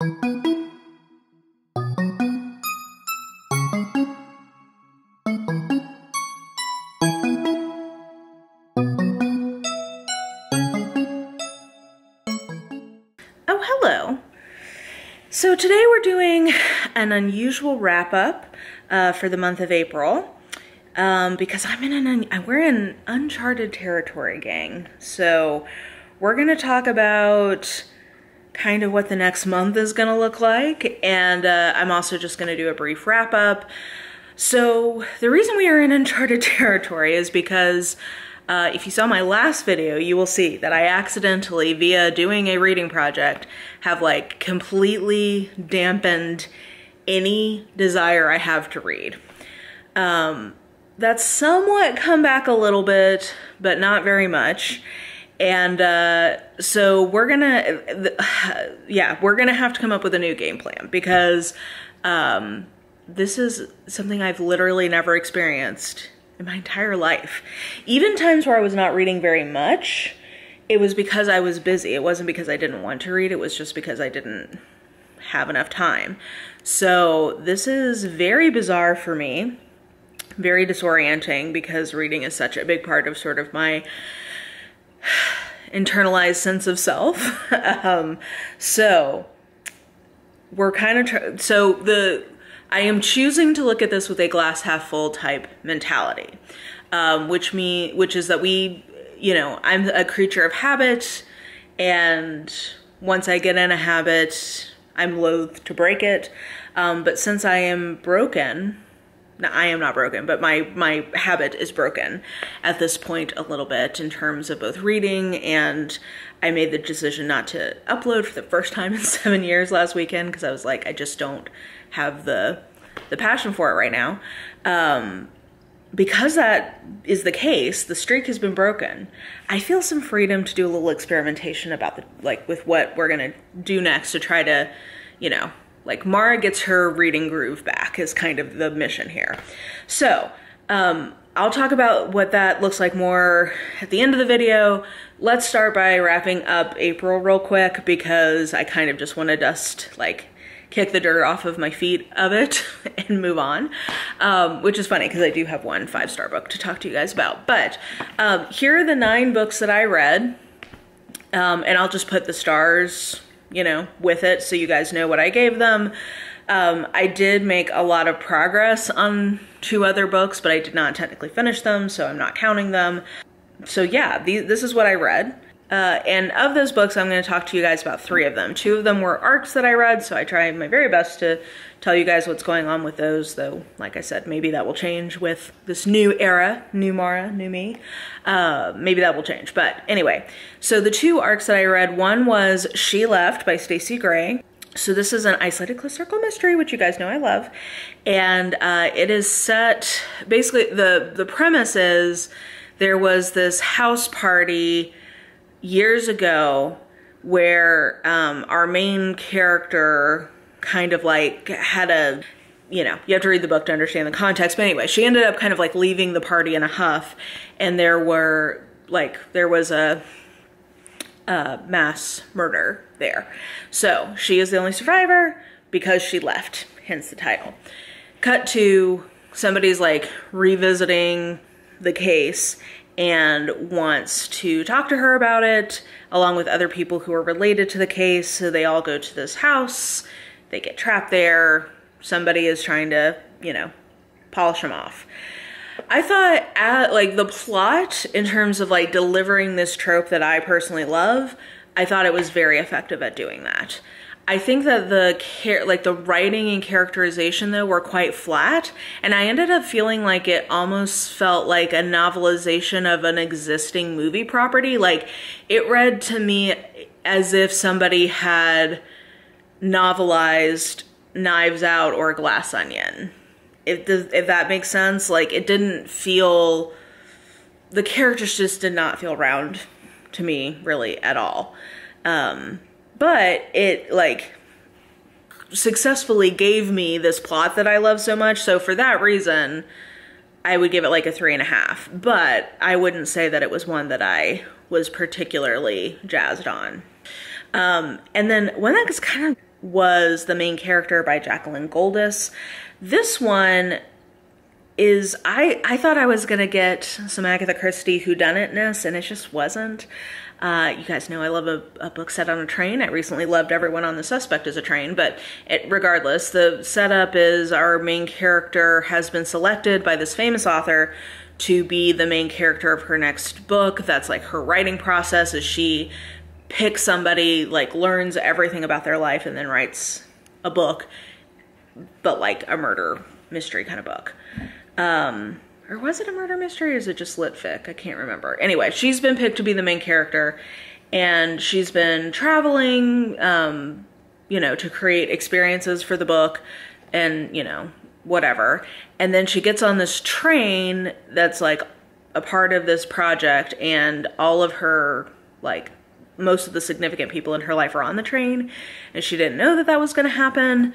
Oh, hello. So today we're doing an unusual wrap-up for the month of April because we're in uncharted territory, gang. So we're gonna talk about kind of what the next month is gonna look like, and I'm also just gonna do a brief wrap-up. So the reason we are in uncharted territory is because if you saw my last video, you will see that I accidentally, via doing a reading project, have like completely dampened any desire I have to read. That's somewhat come back a little bit, but not very much. And so we're gonna have to come up with a new game plan because this is something I've literally never experienced in my entire life. Even times where I was not reading very much, it was because I was busy. It wasn't because I didn't want to read, it was just because I didn't have enough time. So this is very bizarre for me, very disorienting, because reading is such a big part of sort of my internalized sense of self. So we're kind of, I am choosing to look at this with a glass half full type mentality, which is that I'm a creature of habit, and once I get in a habit, I'm loath to break it. But since I am broken, now I am not broken, but my habit is broken at this point a little bit in terms of both reading, and I made the decision not to upload for the first time in 7 years last weekend because I was like, I just don't have the passion for it right now. Because that is the case, the streak has been broken. I feel some freedom to do a little experimentation about with what we're gonna do next to try to, Mara gets her reading groove back is kind of the mission here. So, I'll talk about what that looks like more at the end of the video. Let's start by wrapping up April real quick because I kind of just want to kick the dirt off of my feet of it and move on, which is funny because I do have one 5-star book to talk to you guys about. But here are the 9 books that I read, and I'll just put the stars, with it so you guys know what I gave them. I did make a lot of progress on 2 other books, but I did not technically finish them, so I'm not counting them. So yeah, this is what I read. And of those books, I'm going to talk to you guys about 3 of them. 2 of them were arcs that I read, so I tried my very best to tell you guys what's going on with those, though, like I said, maybe that will change with this new era, new Mara, new me. Maybe that will change, but anyway. So the 2 arcs that I read, one was She Left by Stacey Gray. So this is an isolated clinical mystery, which you guys know I love. And it is set, basically, the premise is there was this house party years ago where our main character kind of had a, you have to read the book to understand the context, but anyway, she ended up kind of leaving the party in a huff, and there was a mass murder there. So she is the only survivor because she left, hence the title. Cut to somebody's revisiting the case and wants to talk to her about it, along with other people who are related to the case. So they all go to this house, they get trapped there, somebody is trying to, polish them off. I thought the plot in terms of delivering this trope that I personally love, I thought it was very effective at doing that. I think that the writing and characterization though were quite flat, and I ended up feeling like it almost felt like a novelization of an existing movie property. It read to me as if somebody had novelized Knives Out or Glass Onion. If that makes sense. It didn't feel, the characters just did not feel round to me really at all. But it successfully gave me this plot that I love so much. So for that reason, I would give it a 3.5, but I wouldn't say that it was one that I was particularly jazzed on. And then one that was kind of was The Main Character by Jacqueline Goldis. This one is, I thought I was going to get some Agatha Christie whodunitness, and it just wasn't. You guys know I love a book set on a train. I recently loved Everyone on the Suspect as a Train, but regardless, the setup is our main character has been selected by this famous author to be the main character of her next book. That's like her writing process, is she picks somebody, like learns everything about their life, and then writes a book, but like a murder mystery kind of book. Or was it a murder mystery, or is it just lit fic? I can't remember. Anyway, she's been picked to be the main character, and she's been traveling, you know, to create experiences for the book and, you know, whatever. And then she gets on this train that's like a part of this project, and all of her, like, most of the significant people in her life are on the train, and she didn't know that that was going to happen.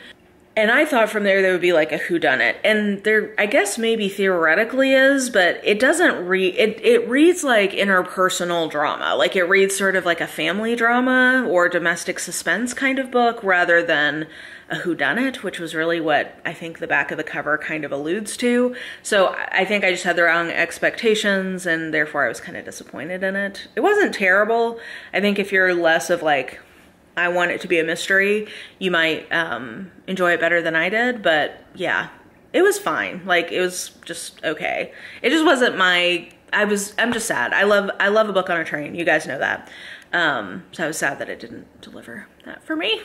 And I thought from there would be like a whodunit, and there, I guess maybe theoretically is, but it doesn't read, it reads like interpersonal drama. Like it reads sort of like a family drama or domestic suspense kind of book rather than a whodunit, which was really what I think the back of the cover kind of alludes to. So I think I just had the wrong expectations, and therefore I was kind of disappointed in it. It wasn't terrible. I think if you're less of like, I want it to be a mystery, you might enjoy it better than I did, but yeah, it was fine. Like, it was just okay. It just wasn't my, I'm just sad. I love a book on a train. You guys know that. So I was sad that it didn't deliver that for me.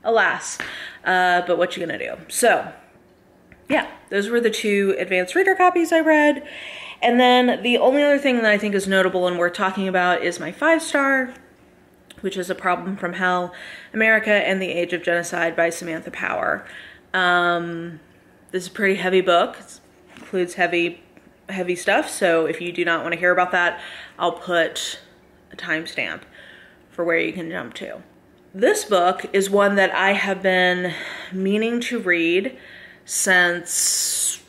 Alas, but what you gonna do? So yeah, those were the 2 advanced reader copies I read. And then the only other thing that I think is notable and worth talking about is my 5-star, which is A Problem from Hell, America and the Age of Genocide by Samantha Power. This is a pretty heavy book. It includes heavy stuff, so if you do not want to hear about that, I'll put a timestamp for where you can jump to. This book is one that I have been meaning to read since...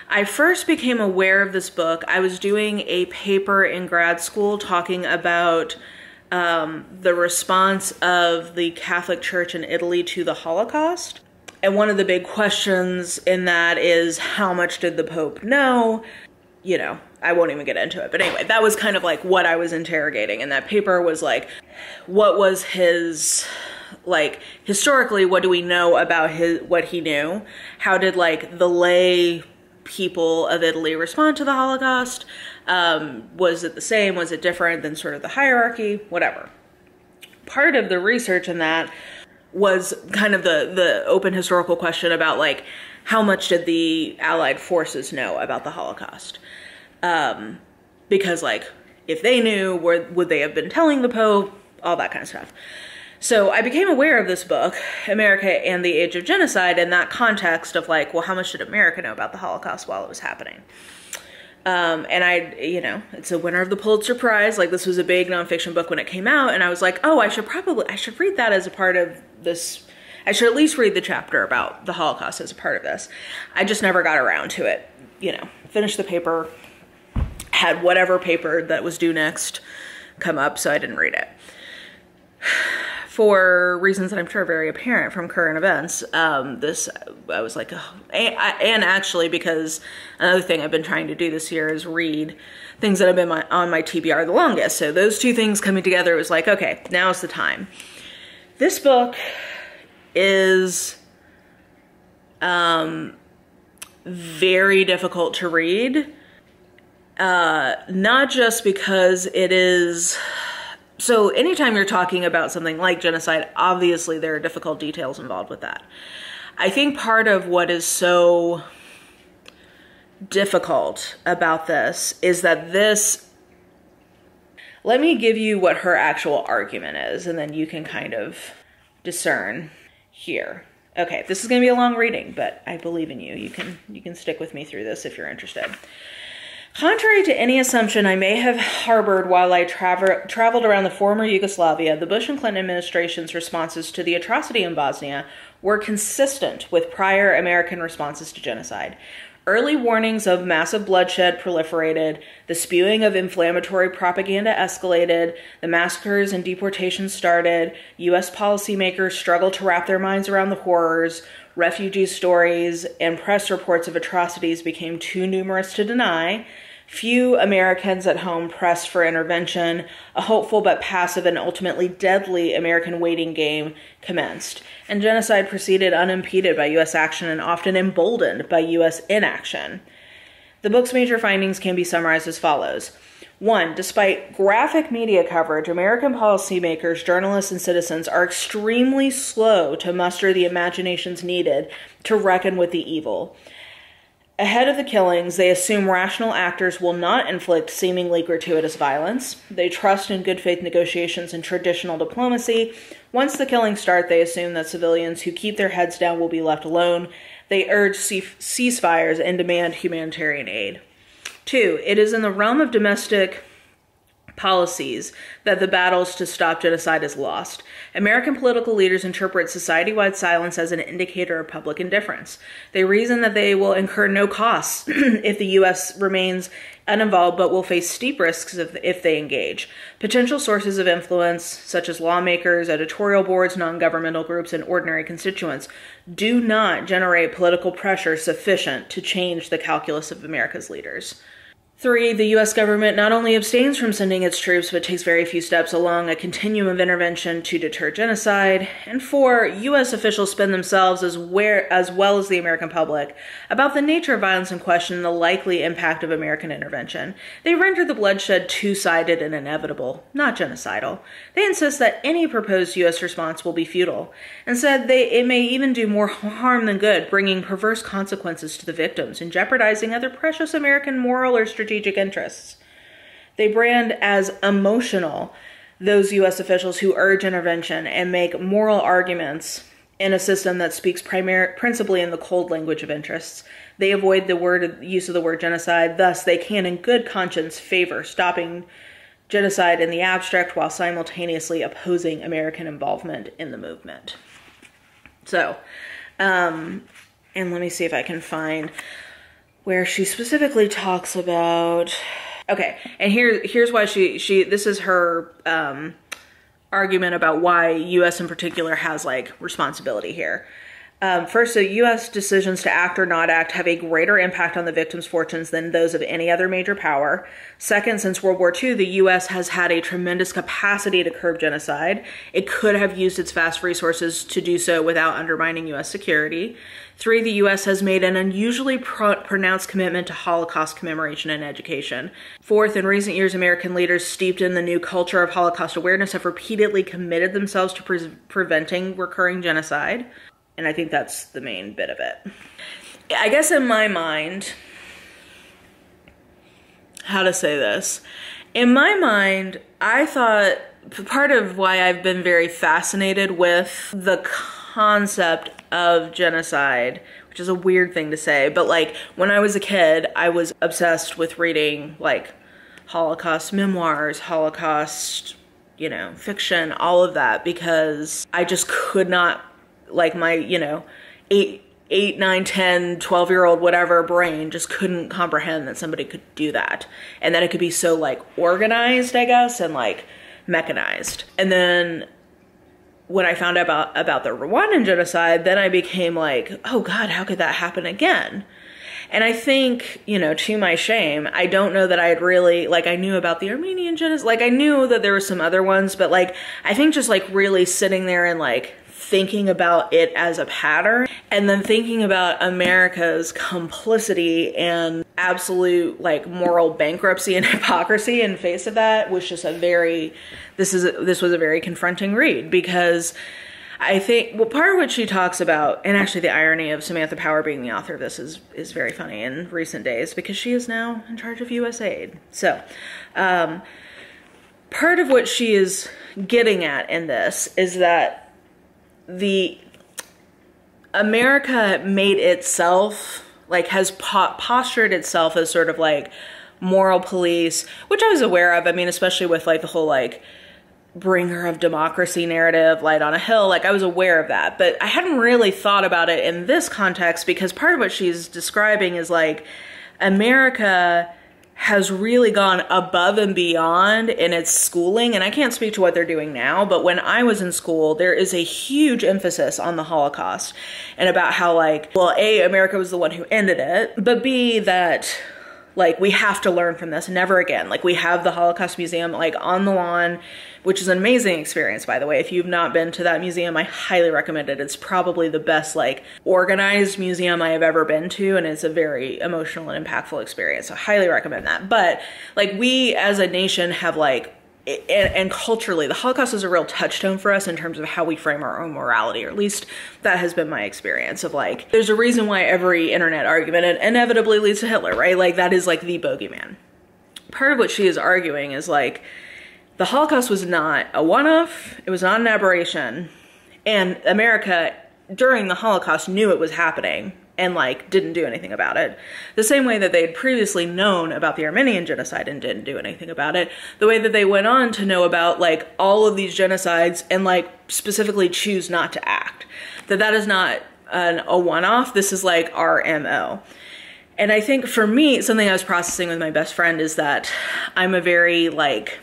I first became aware of this book. I was doing a paper in grad school talking about the response of the Catholic Church in Italy to the Holocaust. And one of the big questions in that is, how much did the Pope know? You know, I won't even get into it. But anyway, that was kind of like what I was interrogating. And that paper was like, what was his, like, historically, what do we know about what he knew? How did, like, the lay people of Italy respond to the Holocaust? Was it the same? Was it different than sort of the hierarchy? Whatever. Part of the research in that was kind of the open historical question about, like, how much did the Allied forces know about the Holocaust? Because, like, if they knew, would they have been telling the Pope? All that kind of stuff. So I became aware of this book, America and the Age of Genocide, in that context of like, well, how much did America know about the Holocaust while it was happening? And I, you know, it's a winner of the Pulitzer Prize. Like, this was a big nonfiction book when it came out, and I was like, oh, I should read that as a part of this. I should at least read the chapter about the Holocaust as a part of this. I just never got around to it. You know, finished the paper, had whatever paper that was due next come up, so I didn't read it. For reasons that I'm sure are very apparent from current events, I was like, oh. And actually, because another thing I've been trying to do this year is read things that have been on my TBR the longest. So those 2 things coming together, it was like, okay, now's the time. This book is very difficult to read, not just because it is... So anytime you're talking about something like genocide, obviously there are difficult details involved with that. I think part of what is so difficult about this is that let me give you what her actual argument is, and then you can kind of discern here. Okay, this is going to be a long reading, but I believe in you. You can stick with me through this if you're interested. Contrary to any assumption I may have harbored while I traveled around the former Yugoslavia, the Bush and Clinton administration's responses to the atrocity in Bosnia were consistent with prior American responses to genocide. Early warnings of massive bloodshed proliferated, the spewing of inflammatory propaganda escalated, the massacres and deportations started, U.S. policymakers struggled to wrap their minds around the horrors, refugee stories and press reports of atrocities became too numerous to deny, few Americans at home pressed for intervention, a hopeful but passive and ultimately deadly American waiting game commenced, and genocide proceeded unimpeded by U.S. action and often emboldened by U.S. inaction. The book's major findings can be summarized as follows. 1. Despite graphic media coverage, American policymakers, journalists, and citizens are extremely slow to muster the imaginations needed to reckon with the evil. Ahead of the killings, they assume rational actors will not inflict seemingly gratuitous violence. They trust in good faith negotiations and traditional diplomacy. Once the killings start, they assume that civilians who keep their heads down will be left alone. They urge ceasefires and demand humanitarian aid. 2. It is in the realm of domestic policies that the battles to stop genocide is lost. American political leaders interpret society-wide silence as an indicator of public indifference. They reason that they will incur no costs if the U.S. remains uninvolved, but will face steep risks if they engage. Potential sources of influence, such as lawmakers, editorial boards, non-governmental groups, and ordinary constituents, do not generate political pressure sufficient to change the calculus of America's leaders. 3. The U.S. government not only abstains from sending its troops, but takes very few steps along a continuum of intervention to deter genocide. And 4. U.S. officials spend themselves as well as the American public about the nature of violence in question and the likely impact of American intervention. They render the bloodshed two-sided and inevitable, not genocidal. They insist that any proposed U.S. response will be futile. Instead, it may even do more harm than good, bringing perverse consequences to the victims and jeopardizing other precious American moral or strategic interests. They brand as emotional those U.S. officials who urge intervention and make moral arguments in a system that speaks principally in the cold language of interests. They avoid the use of the word genocide, thus they can in good conscience favor stopping genocide in the abstract while simultaneously opposing American involvement in the movement. So, and let me see if I can find where she specifically talks about, okay, and here's why this is her argument about why U.S. in particular has like responsibility here. First, the U.S. decisions to act or not act have a greater impact on the victims' fortunes than those of any other major power. Second, since World War II, the U.S. has had a tremendous capacity to curb genocide. It could have used its vast resources to do so without undermining U.S. security. 3, the U.S. has made an unusually pronounced commitment to Holocaust commemoration and education. 4th, in recent years, American leaders steeped in the new culture of Holocaust awareness have repeatedly committed themselves to preventing recurring genocide. And I think that's the main bit of it. I guess in my mind, how to say this? In my mind, I thought part of why I've been very fascinated with the concept of genocide, which is a weird thing to say, but like when I was a kid, I was obsessed with reading like Holocaust memoirs, Holocaust, fiction, all of that, because I just could not, like my, 8, 9, 10, 12-year-old, whatever brain just couldn't comprehend that somebody could do that. And that it could be so like organized, I guess, and like mechanized. And then when I found out about the Rwandan genocide, then I became like, oh God, how could that happen again? And I think, to my shame, I don't know that I had really, like, I knew about the Armenian genocide, like I knew that there were some other ones, but like, I think just like really sitting there and like thinking about it as a pattern and then thinking about America's complicity and absolute like moral bankruptcy and hypocrisy in face of that was just this was a very confronting read, because I think, part of what she talks about, and actually the irony of Samantha Power being the author of this is very funny in recent days, because she is now in charge of USAID. So, part of what she is getting at in this is that America made itself, like has postured itself as sort of like moral police, which I was aware of. I mean, especially with like the whole like bringer of democracy narrative, light on a hill. Like, I was aware of that, but I hadn't really thought about it in this context, because part of what she's describing is like America has really gone above and beyond in its schooling. And I can't speak to what they're doing now, but when I was in school, there is a huge emphasis on the Holocaust and about how, like, well, A, America was the one who ended it, but B, that like we have to learn from this, never again. Like, we have the Holocaust Museum like on the lawn, which is an amazing experience, by the way. If you've not been to that museum, I highly recommend it. It's probably the best like organized museum I have ever been to, and it's a very emotional and impactful experience. So I highly recommend that. But like, we as a nation have like, and culturally, the Holocaust is a real touchstone for us in terms of how we frame our own morality, or at least that has been my experience of like, there's a reason why every internet argument inevitably leads to Hitler, right? Like, that is like the bogeyman. Part of what she is arguing is like, the Holocaust was not a one-off, it was not an aberration, and America during the Holocaust knew it was happening and like didn't do anything about it. The same way that they had previously known about the Armenian genocide and didn't do anything about it. The way that they went on to know about like all of these genocides and like specifically choose not to act. That is not a one-off, this is like our MO. And I think for me, something I was processing with my best friend is that I'm a very like,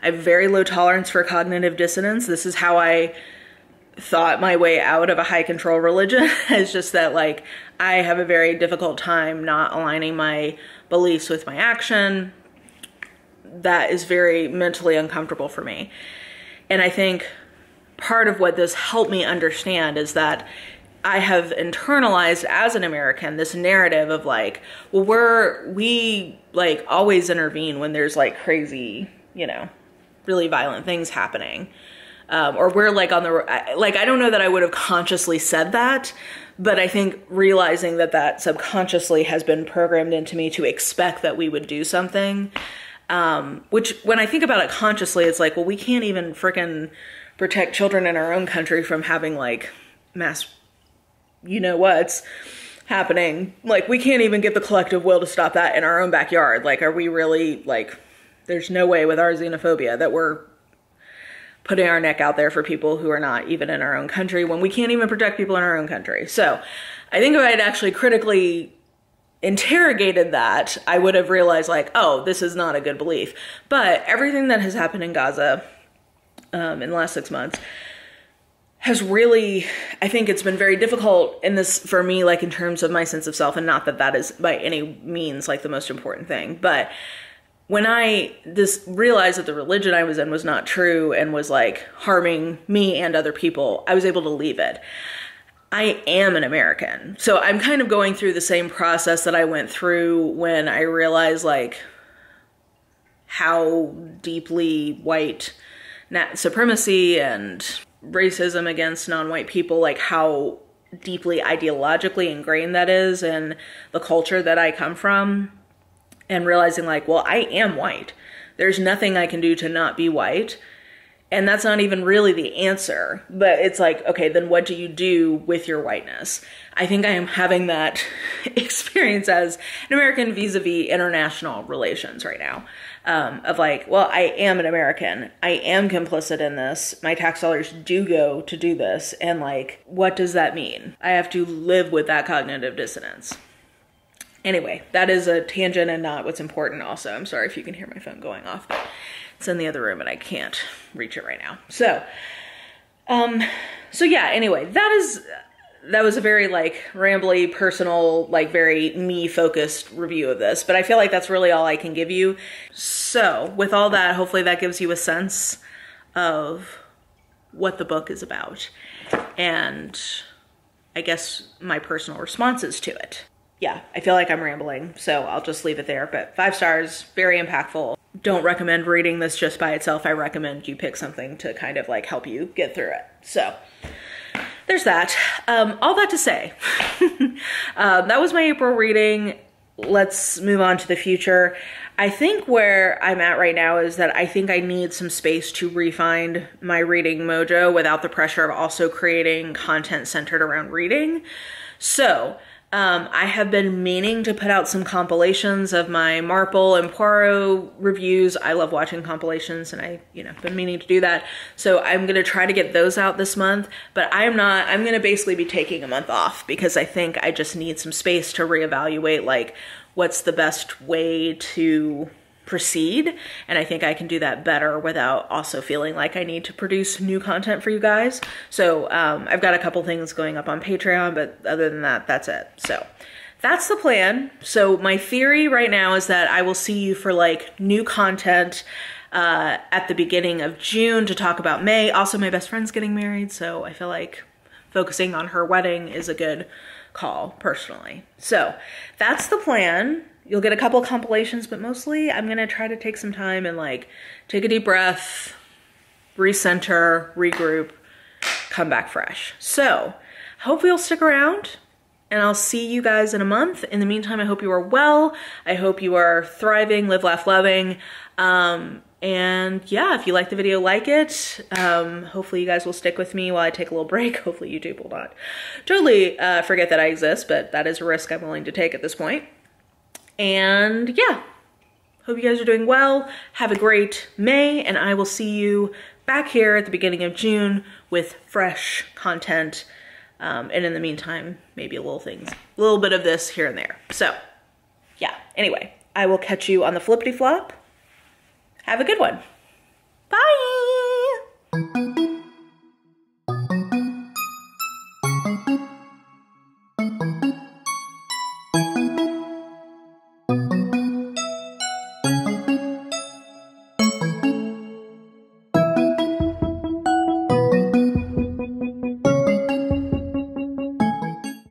I have very low tolerance for cognitive dissonance. This is how I thought my way out of a high control religion. It's just that like, I have a very difficult time not aligning my beliefs with my action. That is very mentally uncomfortable for me. And I think part of what this helped me understand is that I have internalized as an American this narrative of like, well, we like always intervene when there's like crazy, you know, really violent things happening. Or we're like on the, like, I don't know that I would have consciously said that, but I think realizing that that subconsciously has been programmed into me to expect that we would do something, which when I think about it consciously, it's like, well, we can't even frickin' protect children in our own country from having like mass, you know what's happening. Like, we can't even get the collective will to stop that in our own backyard. Like, are we really like, there's no way with our xenophobia that we're putting our neck out there for people who are not even in our own country when we can't even protect people in our own country. So I think if I had actually critically interrogated that, I would have realized like, oh, this is not a good belief. But everything that has happened in Gaza in the last 6 months has really, I think it's been very difficult in this for me, like in terms of my sense of self, and not that that is by any means like the most important thing, but when I realized that the religion I was in was not true and was like harming me and other people, I was able to leave it. I am an American. So I'm kind of going through the same process that I went through when I realized like how deeply white supremacy and racism against non-white people, like how deeply ideologically ingrained that is in the culture that I come from. And realizing like, well, I am white. There's nothing I can do to not be white. And that's not even really the answer. But it's like, okay, then what do you do with your whiteness? I think I am having that experience as an American vis-a-vis international relations right now. Of like, well, I am an American. I am complicit in this. My tax dollars do go to do this. And like, what does that mean? I have to live with that cognitive dissonance. Anyway, that is a tangent and not what's important also. I'm sorry if you can hear my phone going off, but it's in the other room and I can't reach it right now. So yeah, anyway, that was a very like rambly, personal, like very me focused review of this, but I feel like that's really all I can give you. So with all that, hopefully that gives you a sense of what the book is about and I guess my personal responses to it. Yeah, I feel like I'm rambling, so I'll just leave it there. But 5 stars, very impactful. Don't recommend reading this just by itself. I recommend you pick something to kind of like help you get through it. So there's that. All that to say, that was my April reading. Let's move on to the future. I think where I'm at right now is that I think I need some space to refine my reading mojo without the pressure of also creating content centered around reading. So I have been meaning to put out some compilations of my Marple and Poirot reviews. I love watching compilations, and I, been meaning to do that. So I'm gonna try to get those out this month, but I'm gonna basically be taking a month off because I think I just need some space to reevaluate like what's the best way to proceed, and I think I can do that better without also feeling like I need to produce new content for you guys. So I've got a couple things going up on Patreon, but other than that, that's it. So that's the plan. So my theory right now is that I will see you for like new content at the beginning of June to talk about May. Also, my best friend's getting married, so I feel like focusing on her wedding is a good call personally. So that's the plan. You'll get a couple compilations, but mostly I'm gonna try to take some time and like take a deep breath, recenter, regroup, come back fresh. So hope you'll stick around, and I'll see you guys in a month. In the meantime, I hope you are well. I hope you are thriving, live, laugh, loving. And yeah, if you like the video, like it. Hopefully you guys will stick with me while I take a little break. Hopefully YouTube will not totally forget that I exist, but that is a risk I'm willing to take at this point. And yeah, hope you guys are doing well. Have a great May, and I will see you back here at the beginning of June with fresh content. And in the meantime, maybe a little bit of this here and there. So yeah, anyway, I will catch you on the flippity flop. Have a good one.